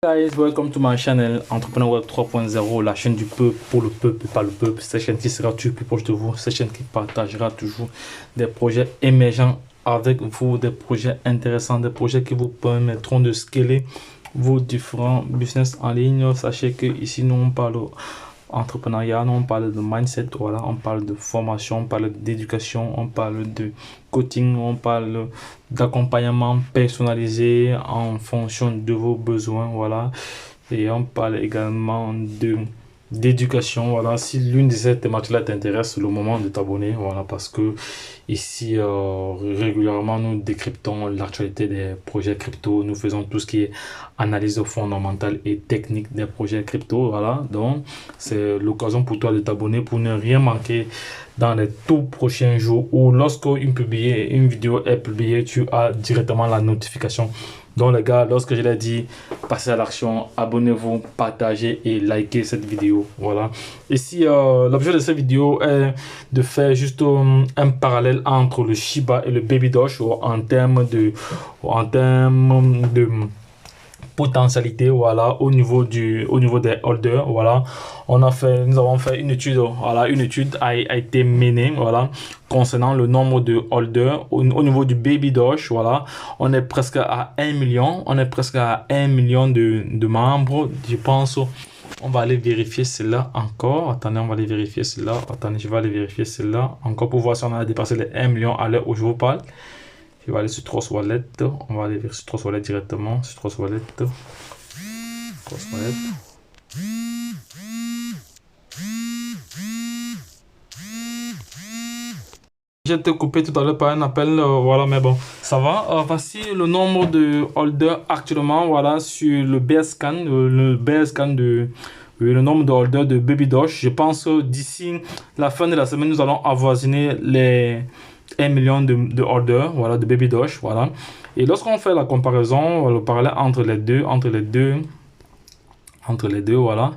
Guys, welcome to my channel Entrepreneur Web 3.0, la chaîne du peuple, pour le peuple, pas le peuple. Cette chaîne qui sera toujours plus proche de vous, cette chaîne qui partagera toujours des projets émergents avec vous, des projets intéressants, des projets qui vous permettront de scaler vos différents business en ligne. Sachez que ici nous on parle entrepreneuriat, on parle de mindset, voilà, on parle de formation, on parle d'éducation, on parle de coaching, on parle d'accompagnement personnalisé en fonction de vos besoins, voilà, et on parle également d'éducation, voilà. Si l'une de ces thématiques-là t'intéresse, c'est le moment de t'abonner, voilà, parce que ici régulièrement nous décryptons l'actualité des projets crypto, nous faisons tout ce qui est analyse fondamentale et technique des projets crypto, voilà. Donc c'est l'occasion pour toi de t'abonner pour ne rien manquer dans les tout prochains jours, ou lorsque une vidéo est publiée, tu as directement la notification. Donc les gars, lorsque je l'ai dit, passez à l'action, abonnez-vous, partagez et likez cette vidéo, voilà. Ici l'objet de cette vidéo est de faire juste un parallèle entre le Shiba et le Baby Doge en termes de potentialité, voilà, au niveau des holders, voilà. Nous avons fait une étude, voilà, une étude a été menée, voilà, concernant le nombre de holders au niveau du Baby Doge, voilà. On est presque à 1 million, de membres, je pense. On va aller vérifier cela encore. Attendez, on va aller vérifier cela. Attendez, je vais aller vérifier cela encore pour voir si on a dépassé les 1 million à l'heure où je vous parle. Je vais aller sur Trust Wallet. On va aller sur Trust Wallet directement. Sur Trust Wallet. Trust Wallet. J'ai été coupé tout à l'heure par un appel, voilà, mais bon, ça va. Voici le nombre de holders actuellement, voilà, sur le BSCAN, le nombre de holders de Baby Doge. Je pense d'ici la fin de la semaine, nous allons avoisiner les 1 million de holders, voilà, de Baby Doge, voilà. Et lorsqu'on fait la comparaison, le parallèle entre les deux, voilà.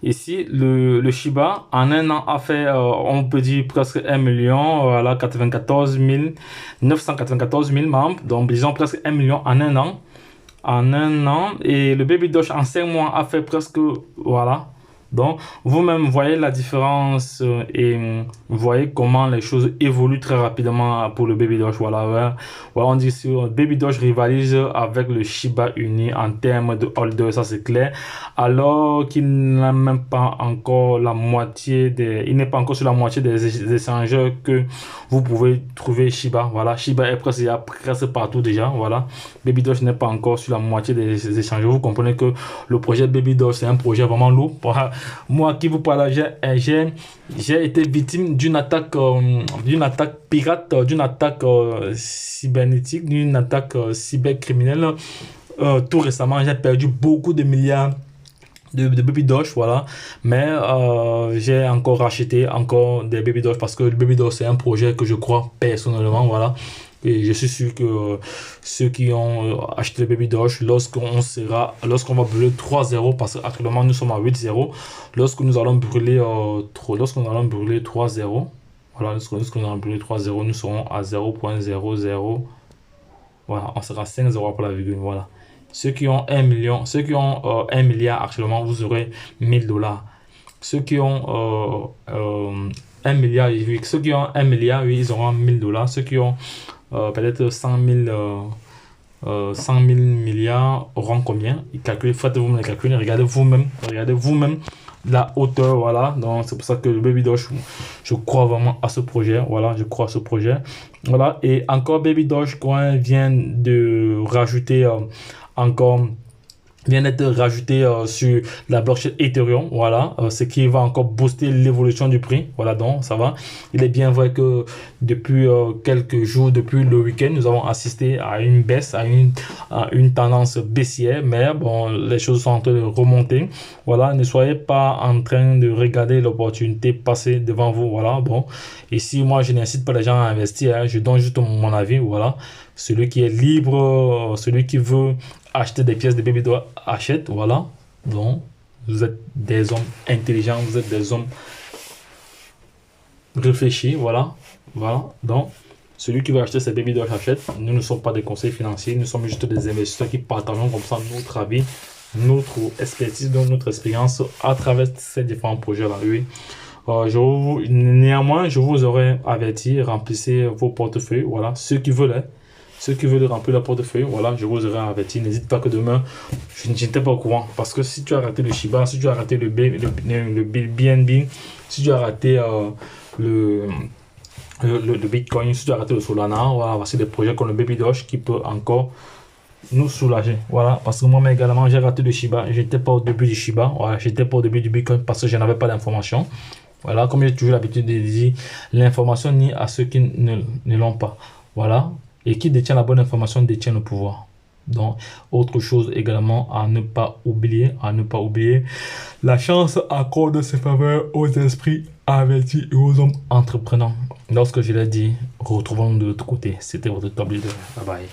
Ici, le Shiba, en un an, a fait, on peut dire, presque 1 million, voilà, 994 000 membres. Donc, disons presque 1 million en un an. Et le Baby Doge, en 5 mois, a fait presque, voilà. Donc, vous-même voyez la différence et vous voyez comment les choses évoluent très rapidement pour le Baby Doge. Voilà, ouais. Voilà, on dit que Baby Doge rivalise avec le Shiba Inu en termes de holder, ça c'est clair. Alors qu'il n'a même pas encore la moitié il n'est pas encore sur la moitié des échangeurs que vous pouvez trouver Shiba. Voilà, Shiba est presque partout déjà. Voilà, Baby Doge n'est pas encore sur la moitié des échangeurs. Vous comprenez que le projet Baby Doge c'est un projet vraiment lourd. Moi qui vous parle, j'ai été victime d'une attaque pirate, d'une attaque cybernétique, d'une attaque cybercriminelle. Tout récemment, j'ai perdu beaucoup de milliards de Baby Doge, voilà, mais j'ai encore racheté des Baby Doge parce que le Baby Doge c'est un projet que je crois personnellement, voilà. Et je suis sûr que ceux qui ont acheté le Baby Doge, lorsqu'on va brûler 3-0, parce qu'actuellement nous sommes à 8-0, lorsque nous allons brûler 3-0, voilà, lorsqu'on allons brûler 3-0, nous serons à 0.00, voilà, on sera 5-0 après la virgule, voilà. Ceux qui ont 1 milliard actuellement, vous aurez 1000 $. Ceux qui ont 1 milliard, ceux qui ont 1 milliard, oui, ils auront 1000 $. Ceux qui ont peut-être 100 000 milliards auront combien? Faites vous-même les calculs, regardez vous-même la hauteur, voilà. Donc c'est pour ça que le Baby Doge, je crois vraiment à ce projet, voilà, je crois à ce projet, voilà. Et encore Baby Doge vient de rajouter vient d'être rajouté sur la blockchain Ethereum, voilà, ce qui va encore booster l'évolution du prix, voilà. Donc ça va. Il est bien vrai que depuis quelques jours, depuis le week-end, nous avons assisté à une baisse, à une tendance baissière, mais bon, les choses sont en train de remonter, voilà. Ne soyez pas en train de regarder l'opportunité passer devant vous, voilà. Bon, ici moi je n'incite pas les gens à investir, hein, je donne juste mon avis, voilà. Celui qui est libre, celui qui veut acheter des pièces de Baby Doge achète, voilà. Donc vous êtes des hommes intelligents, vous êtes des hommes réfléchis, voilà. Donc celui qui veut acheter ces Baby Doge achète. Nous ne sommes pas des conseils financiers, nous sommes juste des investisseurs qui partageons comme ça notre avis notre expertise, donc notre expérience à travers ces différents projets-là. Oui. Néanmoins, je vous aurais averti, remplissez vos portefeuilles. Voilà, ceux qui veulent remplir leur portefeuille, voilà, je vous aurais averti. N'hésite pas que demain, je n'étais pas au courant. Parce que si tu as raté le Shiba, si tu as raté le BNB, si tu as raté le Bitcoin, si tu as raté le Solana, voilà, voici des projets comme le Baby Doge qui peut encore nous soulager. Voilà, parce que moi également, j'ai raté le Shiba. J'étais pas au début du Shiba, voilà, j'étais pas au début du Bitcoin parce que je n'avais pas d'informations. Voilà, comme j'ai toujours l'habitude de dire, l'information nie à ceux qui ne l'ont pas. Voilà, et qui détient la bonne information détient le pouvoir. Donc, autre chose également à ne pas oublier, la chance accorde ses faveurs aux esprits avertis et aux hommes entreprenants. Lorsque je l'ai dit, retrouvons-nous de l'autre côté. C'était votre top leader. Bye bye.